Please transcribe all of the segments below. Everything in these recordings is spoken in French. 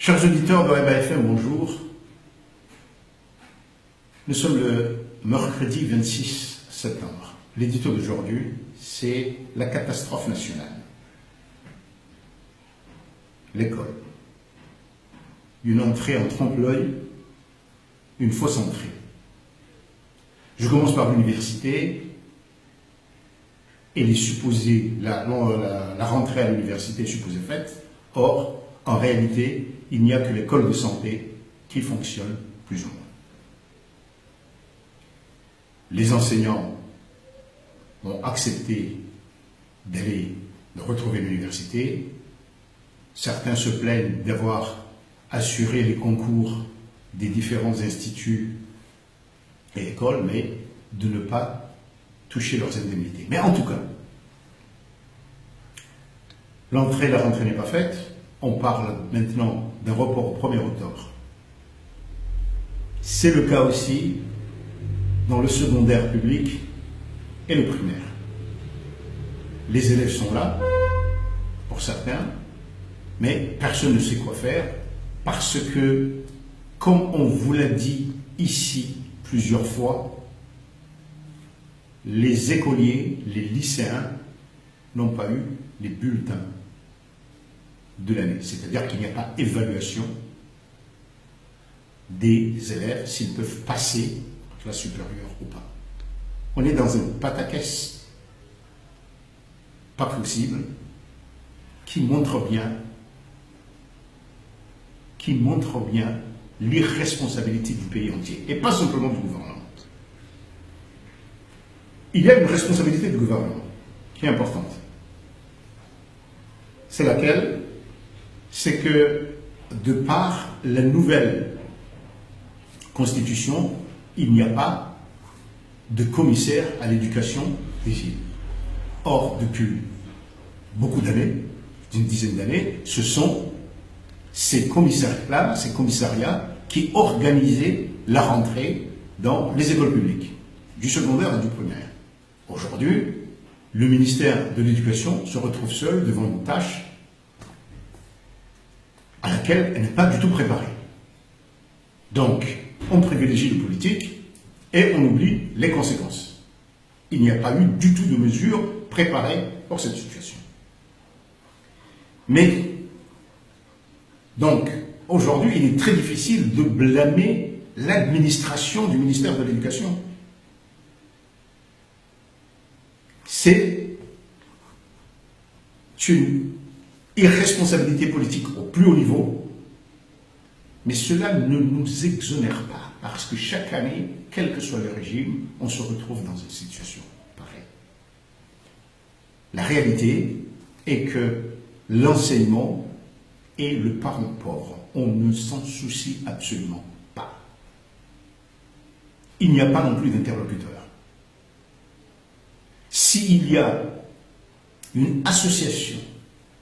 Chers auditeurs de RMA-FM, bonjour. Nous sommes le mercredi 26 septembre. L'édito d'aujourd'hui, c'est la catastrophe nationale. L'école. Une entrée en trompe-l'œil, une fausse entrée. Je commence par l'université et la rentrée à l'université est supposée faite. Or, en réalité, il n'y a que l'école de santé qui fonctionne plus ou moins. Les enseignants ont accepté de retrouver l'université. Certains se plaignent d'avoir assuré les concours des différents instituts et écoles, mais de ne pas toucher leurs indemnités. Mais en tout cas, la rentrée n'est pas faite. On parle maintenant d'un report au 1er octobre. C'est le cas aussi dans le secondaire public et le primaire. Les élèves sont là, pour certains, mais personne ne sait quoi faire parce que, comme on vous l'a dit ici plusieurs fois, les écoliers, les lycéens n'ont pas eu les bulletins de l'année. C'est-à-dire qu'il n'y a pas évaluation des élèves s'ils peuvent passer la classe supérieure ou pas. On est dans un pataquès pas possible qui montre bien l'irresponsabilité du pays entier et pas simplement du gouvernement. Il y a une responsabilité du gouvernement qui est importante. C'est laquelle? C'est que de par la nouvelle constitution, il n'y a pas de commissaire à l'éducation des îles. Or, depuis beaucoup d'années, d'une dizaine d'années, ce sont ces commissariats qui organisaient la rentrée dans les écoles publiques, du secondaire et du primaire. Aujourd'hui, le ministère de l'Éducation se retrouve seul devant une tâche à laquelle elle n'est pas du tout préparée. Donc, on privilégie le politique et on oublie les conséquences. Il n'y a pas eu du tout de mesures préparées pour cette situation. Mais, donc, aujourd'hui, il est très difficile de blâmer l'administration du ministère de l'Éducation. C'est une irresponsabilité politique au plus haut niveau, mais cela ne nous exonère pas, parce que chaque année, quel que soit le régime, on se retrouve dans une situation pareille. La réalité est que l'enseignement est le parent pauvre. On ne s'en soucie absolument pas. Il n'y a pas non plus d'interlocuteur. S'il y a une association,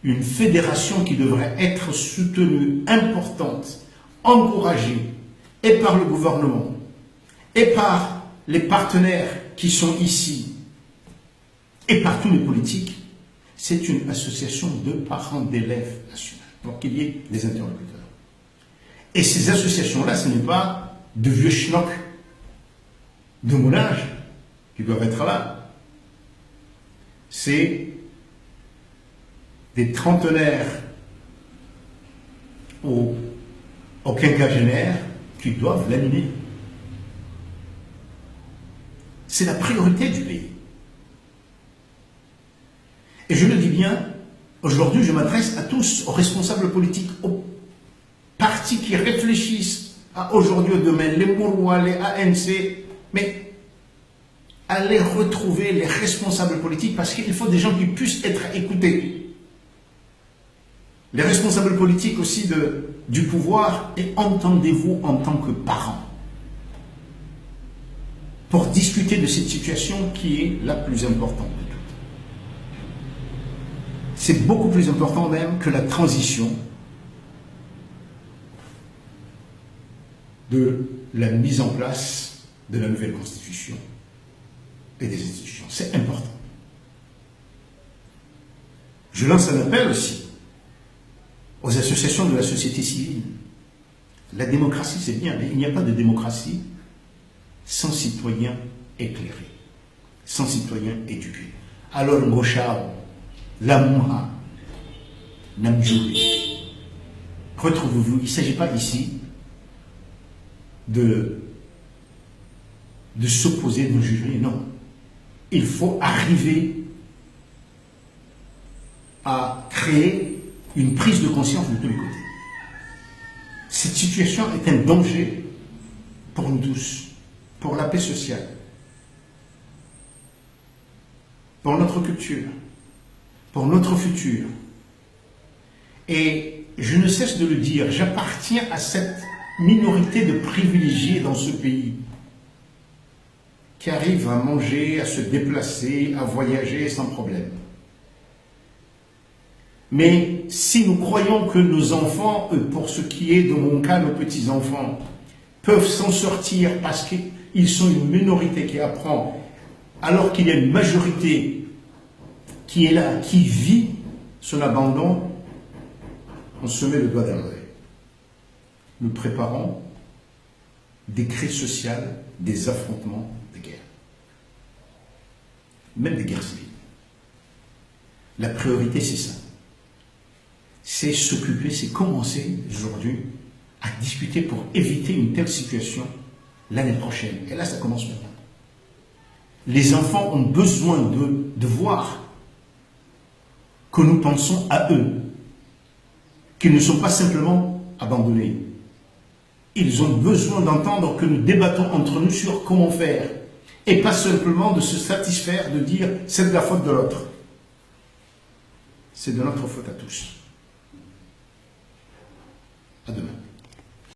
une fédération qui devrait être soutenue, importante, encouragée, et par le gouvernement, et par les partenaires qui sont ici, et par tous les politiques, c'est une association de parents d'élèves nationaux, pour qu'il y ait des interlocuteurs. Et ces associations-là, ce n'est pas de vieux schnocks de mon âge qui doivent être là. C'est des trentenaires aux quinquagénaires qui doivent l'animer. C'est la priorité du pays. Et je le dis bien, aujourd'hui je m'adresse à tous, aux responsables politiques, aux partis qui réfléchissent à aujourd'hui, au domaine, les Mourois, les ANC, mais allez retrouver les responsables politiques parce qu'il faut des gens qui puissent être écoutés. Les responsables politiques aussi du pouvoir, et entendez-vous en tant que parents pour discuter de cette situation qui est la plus importante de toutes. C'est beaucoup plus important même que la transition de la mise en place de la nouvelle constitution et des institutions. C'est important. Je lance un appel aussi aux associations de la société civile. La démocratie, c'est bien, mais il n'y a pas de démocratie sans citoyens éclairés, sans citoyens éduqués. Alors, Ngochao, Lamouha, Namdjouri, retrouvez-vous, il ne s'agit pas ici de s'opposer, de nous juger, non. Il faut arriver à créer une prise de conscience de tous les côtés. Cette situation est un danger pour nous tous, pour la paix sociale, pour notre culture, pour notre futur. Et je ne cesse de le dire, j'appartiens à cette minorité de privilégiés dans ce pays qui arrivent à manger, à se déplacer, à voyager sans problème. Mais si nous croyons que nos enfants, pour ce qui est de mon cas, nos petits-enfants, peuvent s'en sortir parce qu'ils sont une minorité qui apprend, alors qu'il y a une majorité qui est là, qui vit son abandon, on se met le doigt dans l'œil. Nous préparons des crises sociales, des affrontements, des guerres. Même des guerres civiles. La priorité, c'est ça. C'est s'occuper, c'est commencer aujourd'hui à discuter pour éviter une telle situation l'année prochaine. Et là, ça commence maintenant. Les enfants ont besoin de voir que nous pensons à eux, qu'ils ne sont pas simplement abandonnés. Ils ont besoin d'entendre que nous débattons entre nous sur comment faire, et pas simplement de se satisfaire de dire c'est de la faute de l'autre. C'est de notre faute à tous.